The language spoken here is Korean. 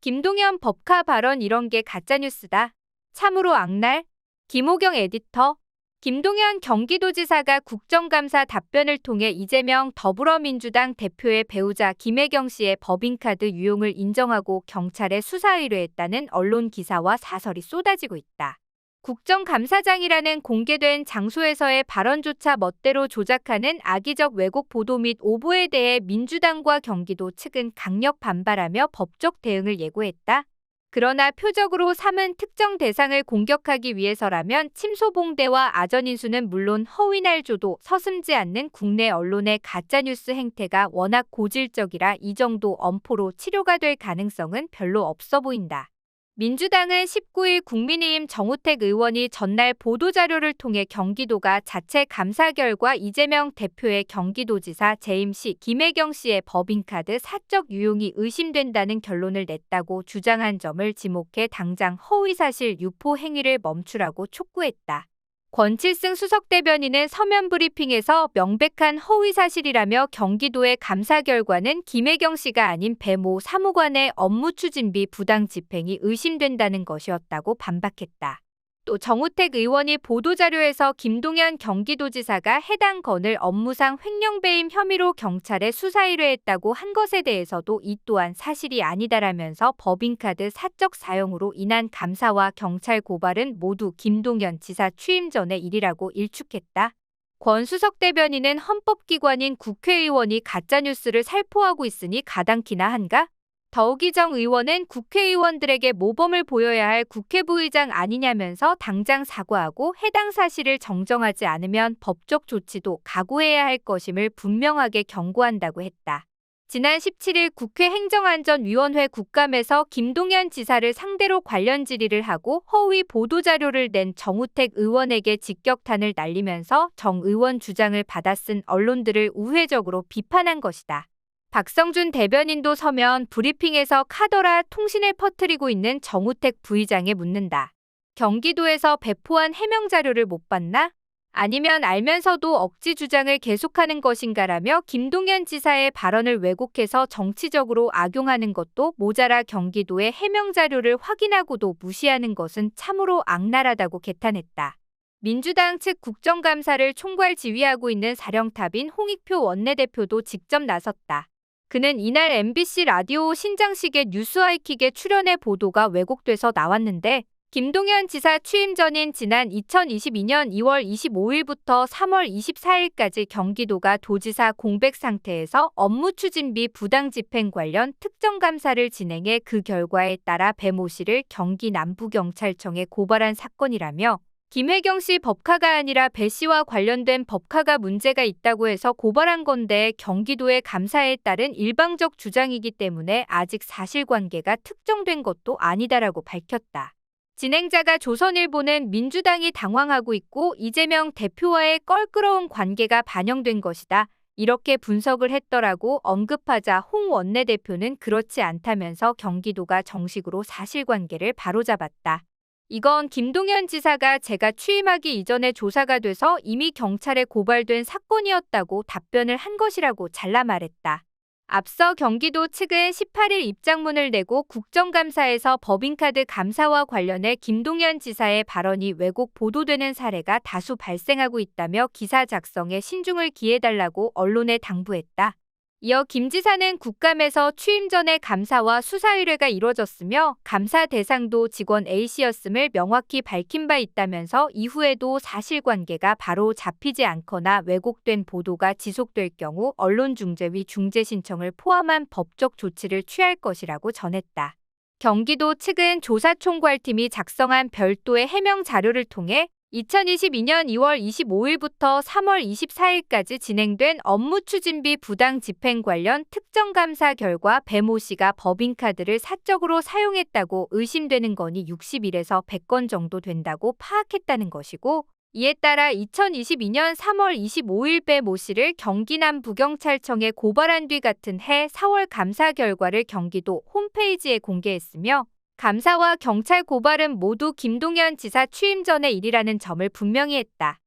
김동연 법카 발언 이런 게 가짜뉴스다. 참으로 악랄. 김호경 에디터. 김동연 경기도지사가 국정감사 답변을 통해 이재명 더불어민주당 대표의 배우자 김혜경 씨의 법인카드 유용을 인정하고 경찰에 수사 의뢰했다는 언론 기사와 사설이 쏟아지고 있다. 국정감사장이라는 공개된 장소에서의 발언조차 멋대로 조작하는 악의적 왜곡 보도 및 오보에 대해 민주당과 경기도 측은 강력 반발하며 법적 대응을 예고했다. 그러나 표적으로 삼은 특정 대상을 공격하기 위해서라면 침소봉대와 아전인수는 물론 허위날조도 서슴지 않는 국내 언론의 가짜뉴스 행태가 워낙 고질적이라 이 정도 엄포로 치료가 될 가능성은 별로 없어 보인다. 민주당은 19일 국민의힘 정우택 의원이 전날 보도자료를 통해 경기도가 자체 감사 결과 이재명 대표의 경기도지사 재임 시 김혜경 씨의 법인카드 사적 유용이 의심된다는 결론을 냈다고 주장한 점을 지목해 당장 허위사실 유포 행위를 멈추라고 촉구했다. 권칠승 수석대변인은 서면 브리핑에서 명백한 허위사실이라며 경기도의 감사 결과는 김혜경 씨가 아닌 배모 사무관의 업무 추진비 부당 집행이 의심된다는 것이었다고 반박했다. 또 정우택 의원이 보도자료에서 김동연 경기도지사가 해당 건을 업무상 횡령배임 혐의로 경찰에 수사 의뢰했다고 한 것에 대해서도 이 또한 사실이 아니다라면서 법인카드 사적 사용으로 인한 감사와 경찰 고발은 모두 김동연 지사 취임 전의 일이라고 일축했다. 권 수석대변인은 헌법기관인 국회의원이 가짜뉴스를 살포하고 있으니 가당키나 한가? 더욱이정 의원은 국회의원들에게 모범을 보여야 할 국회부의장 아니냐면서 당장 사과하고 해당 사실을 정정하지 않으면 법적 조치도 각오해야 할 것임을 분명하게 경고한다고 했다. 지난 17일 국회 행정안전위원회 국감에서 김동연 지사를 상대로 관련 질의를 하고 허위 보도자료를 낸 정우택 의원에게 직격탄을 날리면서 정 의원 주장을 받아쓴 언론들을 우회적으로 비판한 것이다. 박성준 대변인도 서면 브리핑에서 카더라 통신을 퍼뜨리고 있는 정우택 부의장에 묻는다. 경기도에서 배포한 해명 자료를 못 봤나? 아니면 알면서도 억지 주장을 계속하는 것인가라며 김동연 지사의 발언을 왜곡해서 정치적으로 악용하는 것도 모자라 경기도의 해명 자료를 확인하고도 무시하는 것은 참으로 악랄하다고 개탄했다. 민주당 측 국정감사를 총괄 지휘하고 있는 사령탑인 홍익표 원내대표도 직접 나섰다. 그는 이날 MBC 라디오 신장식의 뉴스아이킥에 출연해 보도가 왜곡돼서 나왔는데 김동연 지사 취임 전인 지난 2022년 2월 25일부터 3월 24일까지 경기도가 도지사 공백 상태에서 업무 추진비 부당 집행 관련 특정 감사를 진행해 그 결과에 따라 배모 씨를 경기 남부경찰청에 고발한 사건이라며 김혜경 씨 법카가 아니라 배 씨와 관련된 법카가 문제가 있다고 해서 고발한 건데 경기도의 감사에 따른 일방적 주장이기 때문에 아직 사실관계가 특정된 것도 아니다라고 밝혔다. 진행자가 조선일보는 민주당이 당황하고 있고 이재명 대표와의 껄끄러운 관계가 반영된 것이다. 이렇게 분석을 했더라고 언급하자 홍 원내대표는 그렇지 않다면서 경기도가 정식으로 사실관계를 바로잡았다. 이건 김동연 지사가 제가 취임하기 이전에 조사가 돼서 이미 경찰에 고발된 사건이었다고 답변을 한 것이라고 잘라 말했다. 앞서 경기도 측은 18일 입장문을 내고 국정감사에서 법인카드 감사와 관련해 김동연 지사의 발언이 왜곡 보도되는 사례가 다수 발생하고 있다며 기사 작성에 신중을 기해달라고 언론에 당부했다. 이어 김 지사는 국감에서 취임 전에 감사와 수사 의뢰가 이뤄졌으며 감사 대상도 직원 A씨였음을 명확히 밝힌 바 있다면서 이후에도 사실관계가 바로 잡히지 않거나 왜곡된 보도가 지속될 경우 언론중재위 중재 신청을 포함한 법적 조치를 취할 것이라고 전했다. 경기도 측은 조사총괄팀이 작성한 별도의 해명 자료를 통해 2022년 2월 25일부터 3월 24일까지 진행된 업무 추진비 부당 집행 관련 특정 감사 결과 배모 씨가 법인카드를 사적으로 사용했다고 의심되는 건이 60일에서 100건 정도 된다고 파악했다는 것이고 이에 따라 2022년 3월 25일 배모 씨를 경기 남부경찰청에 고발한 뒤 같은 해 4월 감사 결과를 경기도 홈페이지에 공개했으며 감사와 경찰 고발은 모두 김동연 지사 취임 전의 일이라는 점을 분명히 했다.